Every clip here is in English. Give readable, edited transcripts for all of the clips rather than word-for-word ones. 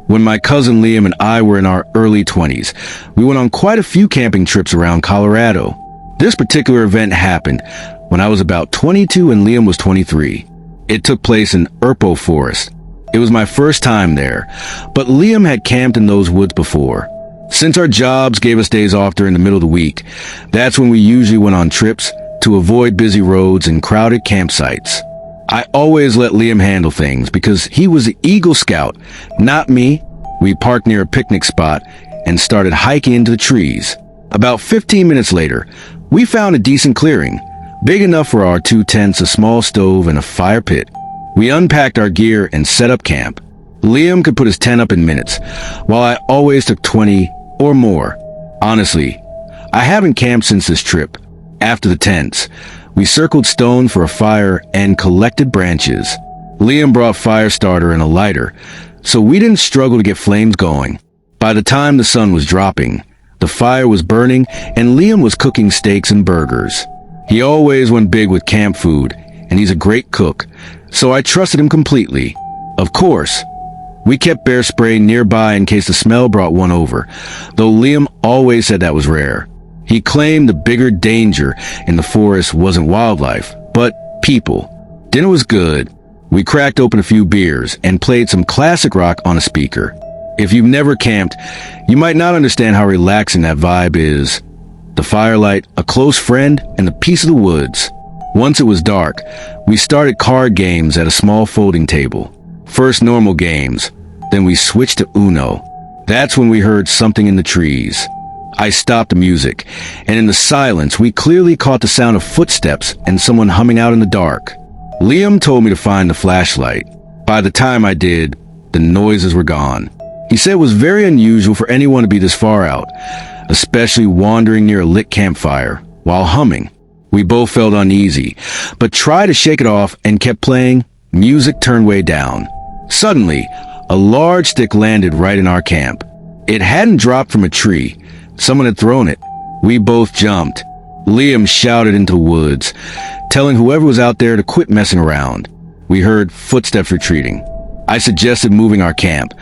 When my cousin Liam and I were in our early 20s, we went on quite a few camping trips around Colorado. This particular event happened when I was about 22 and Liam was 23. It took place in Erpo Forest. It was my first time there, but Liam had camped in those woods before. Since our jobs gave us days off during the middle of the week, that's when we usually went on trips to avoid busy roads and crowded campsites. I always let Liam handle things because he was the Eagle Scout, not me. We parked near a picnic spot and started hiking into the trees. About 15 minutes later, we found a decent clearing, big enough for our 2 tents, a small stove, and a fire pit. We unpacked our gear and set up camp. Liam could put his tent up in minutes, while I always took 20 or more. Honestly, I haven't camped since this trip. After the tents, we circled stone for a fire and collected branches. Liam brought fire starter and a lighter, so we didn't struggle to get flames going. By the time the sun was dropping, the fire was burning and Liam was cooking steaks and burgers. He always went big with camp food, and he's a great cook, so I trusted him completely. Of course, we kept bear spray nearby in case the smell brought one over, though Liam always said that was rare. He claimed the bigger danger in the forest wasn't wildlife, but people. Dinner was good. We cracked open a few beers and played some classic rock on a speaker. If you've never camped, you might not understand how relaxing that vibe is. The firelight, a close friend, and the peace of the woods. Once it was dark, we started card games at a small folding table. First normal games, then we switched to Uno. That's when we heard something in the trees. I stopped the music, and in the silence, we clearly caught the sound of footsteps and someone humming out in the dark. Liam told me to find the flashlight. By the time I did, the noises were gone. He said it was very unusual for anyone to be this far out, especially wandering near a lit campfire while humming. We both felt uneasy, but tried to shake it off and kept playing. Music turned way down. Suddenly, a large stick landed right in our camp. It hadn't dropped from a tree. Someone had thrown it. We both jumped. Liam shouted into the woods, telling whoever was out there to quit messing around. We heard footsteps retreating. I suggested moving our camp,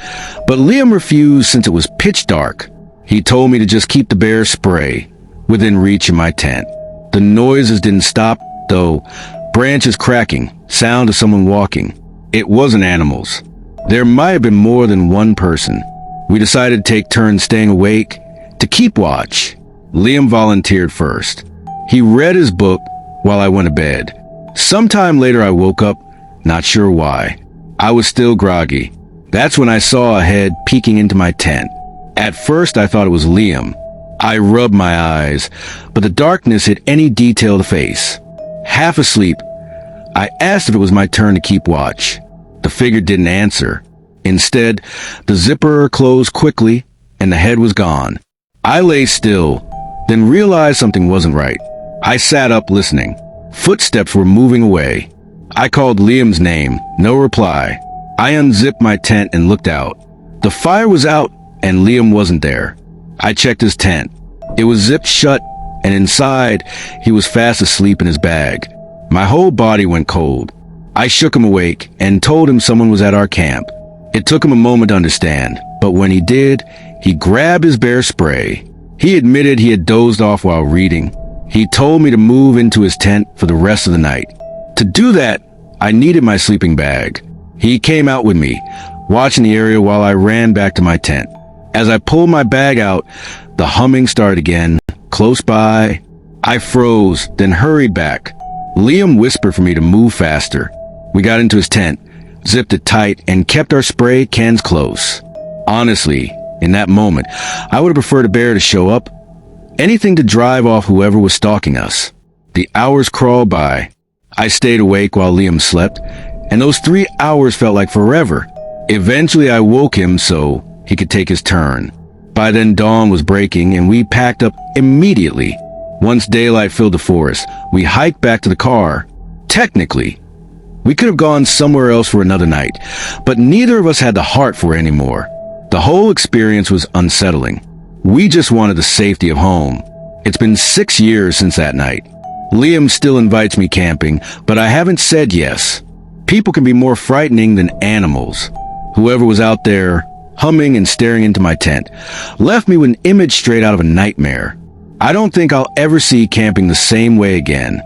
but Liam refused since it was pitch dark. He told me to just keep the bear spray within reach of my tent. The noises didn't stop, though. Branches cracking, sound of someone walking. It wasn't animals. There might have been more than one person. We decided to take turns staying awake to keep watch. Liam volunteered first. He read his book while I went to bed. Sometime later I woke up, not sure why. I was still groggy. That's when I saw a head peeking into my tent. At first I thought it was Liam. I rubbed my eyes, but the darkness hid any detail of the face. Half asleep, I asked if it was my turn to keep watch. The figure didn't answer. Instead, the zipper closed quickly and the head was gone. I lay still, then realized something wasn't right. I sat up listening. Footsteps were moving away. I called Liam's name, no reply. I unzipped my tent and looked out. The fire was out and Liam wasn't there. I checked his tent. It was zipped shut, and inside, he was fast asleep in his bag. My whole body went cold. I shook him awake and told him someone was at our camp. It took him a moment to understand, but when he did, he grabbed his bear spray. He admitted he had dozed off while reading. He told me to move into his tent for the rest of the night. To do that, I needed my sleeping bag. He came out with me, watching the area while I ran back to my tent. As I pulled my bag out, the humming started again, close by. I froze, then hurried back. Liam whispered for me to move faster. We got into his tent, zipped it tight, and kept our spray cans close. Honestly, in that moment, I would have preferred a bear to show up. Anything to drive off whoever was stalking us. The hours crawled by. I stayed awake while Liam slept, and those 3 hours felt like forever. Eventually, I woke him so he could take his turn. By then, dawn was breaking, and we packed up immediately. Once daylight filled the forest, we hiked back to the car. Technically, we could have gone somewhere else for another night, but neither of us had the heart for it anymore. The whole experience was unsettling. We just wanted the safety of home. It's been 6 years since that night. Liam still invites me camping, but I haven't said yes. People can be more frightening than animals. Whoever was out there humming and staring into my tent, left me with an image straight out of a nightmare. I don't think I'll ever see camping the same way again.